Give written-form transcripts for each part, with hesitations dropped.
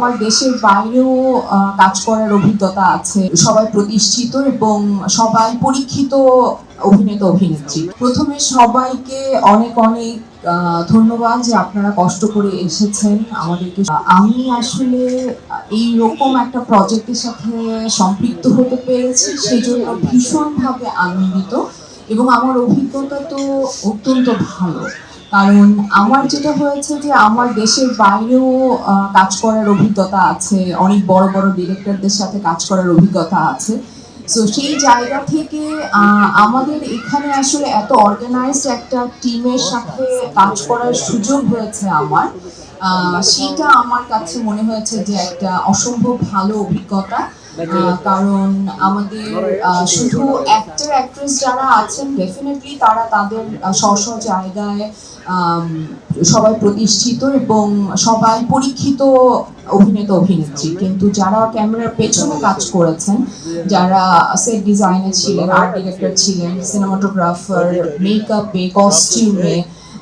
আমার দেশের বাইরেও কাজ করার অভিজ্ঞতা আছে। সবাই প্রতিষ্ঠিত এবং সবাই পরীক্ষিত অভিনেতা অভিনেত্রী। প্রথমে সবাইকে অনেক অনেক ধন্যবাদ যে আপনারা কষ্ট করে এসেছেন আমাদেরকে। আমি আসলে এইরকম একটা প্রজেক্টের সাথে সম্পৃক্ত হতে পেরেছি, সেই জন্য ভীষণভাবে আনন্দিত এবং আমার অভিজ্ঞতা তো অত্যন্ত ভালো। কারণ আমার যেটা হয়েছে যে আমার দেশের বাইরেও কাজ করার অভিজ্ঞতা আছে, অনেক বড় বড় ডিরেক্টরদের সাথে কাজ করার অভিজ্ঞতা আছে। সো সেই জায়গা থেকে আমাদের এখানে আসলে এত অর্গানাইজড একটা টিমের সাথে কাজ করার সুযোগ হয়েছে আমার, সেটা আমার কাছে মনে হয়েছে যে একটা অসম্ভব ভালো অভিজ্ঞতা। কারণ আমাদের শুধু অ্যাক্টর অ্যাক্ট্রেস যারা আছেন ডেফিনেটলি তারা তাদের স্ব জায়গায় সবাই প্রতিষ্ঠিত এবং সবাই পরীক্ষিত অভিনেতা অভিনেত্রী, কিন্তু যারা ক্যামেরার পেছনে কাজ করেছেন, যারা সেট ডিজাইনে ছিলেন, আর্ট ডিরেক্টর ছিলেন, সিনেমাটোগ্রাফার, মেকআপে, কস্টিউমে,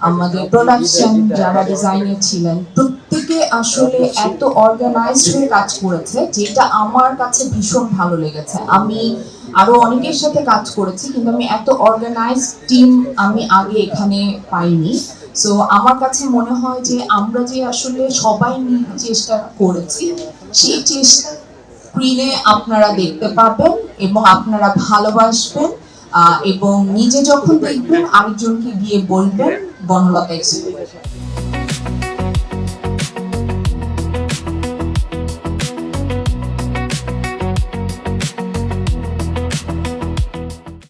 আমাদের প্রোডাকশন যারা ডিজাইনার ছিলেন, প্রত্যেকে আসলে এত অর্গানাইজড হয়ে কাজ করেছে যেটা আমার কাছে ভীষণ ভালো লেগেছে। আমি আরো অনেকের সাথে কাজ করেছি কিন্তু আমি এত অর্গানাইজড টিম আমি আগে এখানে পাইনি। সো আমার কাছে মনে হয় যে আমরা যে আসলে সবাই চেষ্টা করেছি, সেই চেষ্টা স্ক্রিনে আপনারা দেখতে পাবেন এবং আপনারা ভালোবাসবেন, এবং নিজে যখন দেখবেন আরেকজনকে গিয়ে বলবেন বনলতা এক্সপ্রেস।